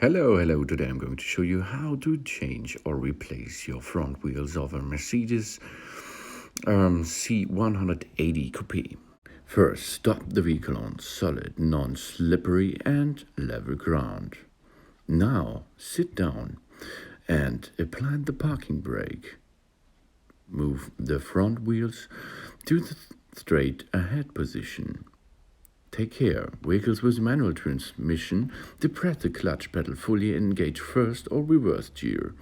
Hello. Today I'm going to show you how to change or replace your front wheels of a Mercedes C180 Coupe. First, stop the vehicle on solid, non-slippery and level ground. Now, sit down and apply the parking brake. Move the front wheels to the straight ahead position. Take care, vehicles with manual transmission, depress the clutch pedal fully and engage first or reverse gear.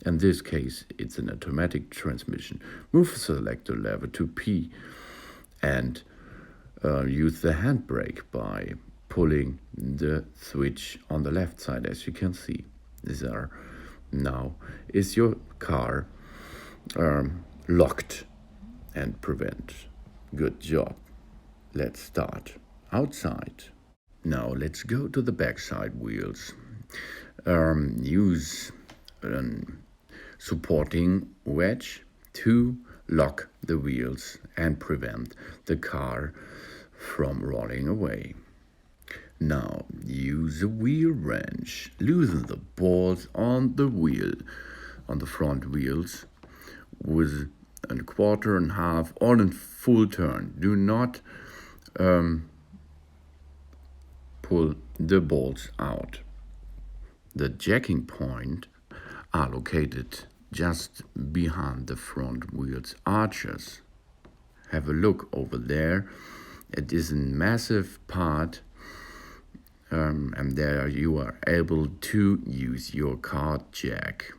In this case, it's an automatic transmission. Move the selector lever to P and use the handbrake by pulling the switch on the left side, as you can see. Now is your car locked and prevent. Good job. Let's start. Outside. Now let's go to the backside wheels. Use a supporting wedge to lock the wheels and prevent the car from rolling away. Now use a wheel wrench. Loosen the bolts on the front wheels with a quarter and a half or in full turn. Do not pull the bolts out. The jacking point are located just behind the front wheels arches. Have a look over there. It is a massive part, and there you are able to use your car jack.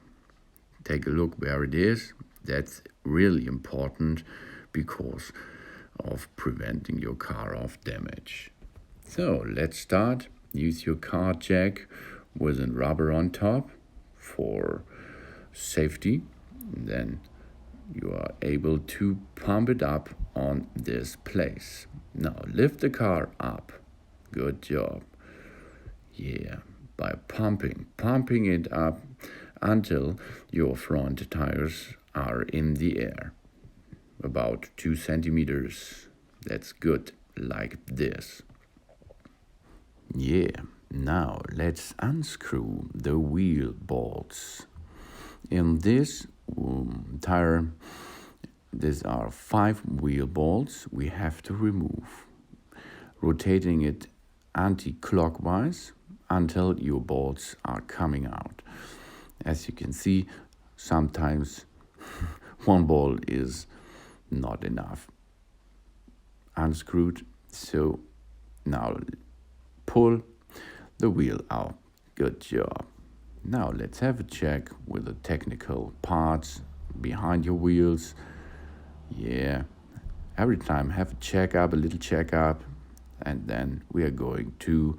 Take a look where it is. That's really important because of preventing your car of damage. So let's start. Use your car jack with a rubber on top for safety. Then you are able to pump it up on this place. Now lift the car up. Good job. Yeah, by pumping it up until your front tires are in the air. About 2 centimeters. That's good, like this. Yeah, now let's unscrew the wheel bolts. In this tire, these are 5 wheel bolts we have to remove. Rotating it anti-clockwise until your bolts are coming out. As you can see, sometimes one bolt is not enough unscrewed, so now pull the wheel out. Good job. Now let's have a check with the technical parts behind your wheels. Yeah, every time have a little checkup, and then we are going to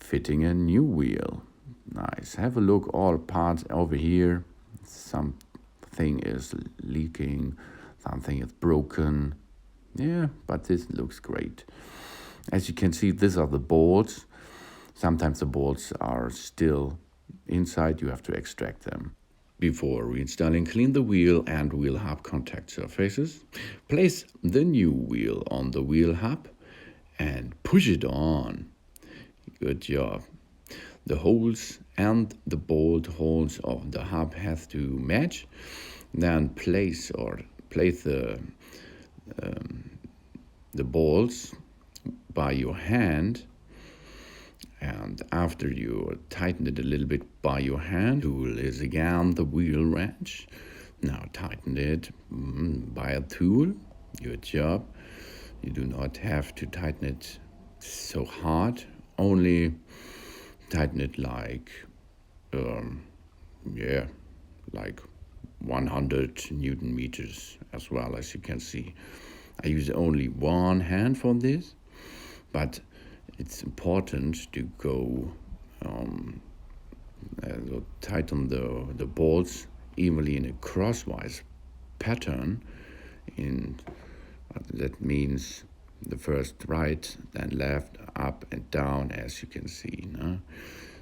fitting a new wheel. Nice. Have a look all parts over here. Something is leaking, something is broken. Yeah, but this looks great. As you can see, these are the bolts. Sometimes the bolts are still inside. You have to extract them. Before reinstalling, clean the wheel and wheel hub contact surfaces. Place the new wheel on the wheel hub and push it on. Good job. The holes and the bolt holes of the hub have to match. Then place the bolts by your hand, and after you tighten it a little bit by your hand, tool is again the wheel wrench. Now tighten it by a tool. Good job. You do not have to tighten it so hard, only tighten it like 100 Newton meters, as well as you can see. I use only one hand for this, but it's important to go tighten the bolts evenly in a crosswise pattern. That means the first right, then left, up and down, as you can see. No?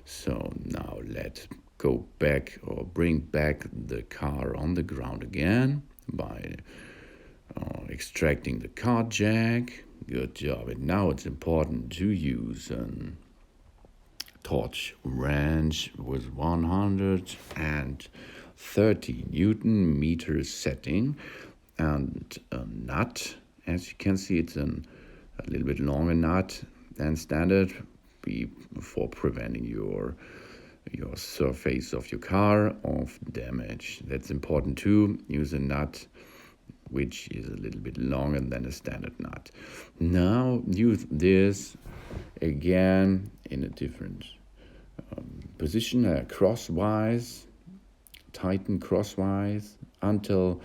So now let's go back or bring back the car on the ground again by extracting the car jack. Good job. And now it's important to use a torch wrench with 130 Newton meters setting, and a nut. As you can see, it's a little bit longer nut than standard for preventing your surface of your car of damage. That's important too. Use a nut which is a little bit longer than a standard nut. Now use this again in a different position, crosswise, tighten crosswise until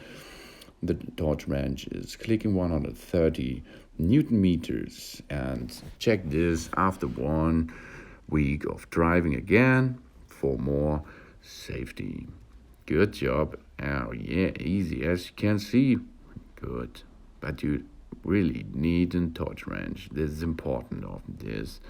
the torch wrench is clicking 130 Newton meters, and check this after 1 week of driving again for more safety. Good job. Oh yeah, easy as you can see. Good. But you really need a torch wrench. This is important of this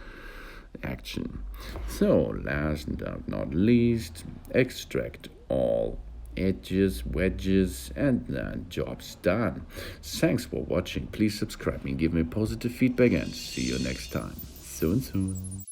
action. So last but not least, extract all edges, wedges, and then job's done. Thanks for watching. Please subscribe and give me positive feedback, and see you next time. Soon.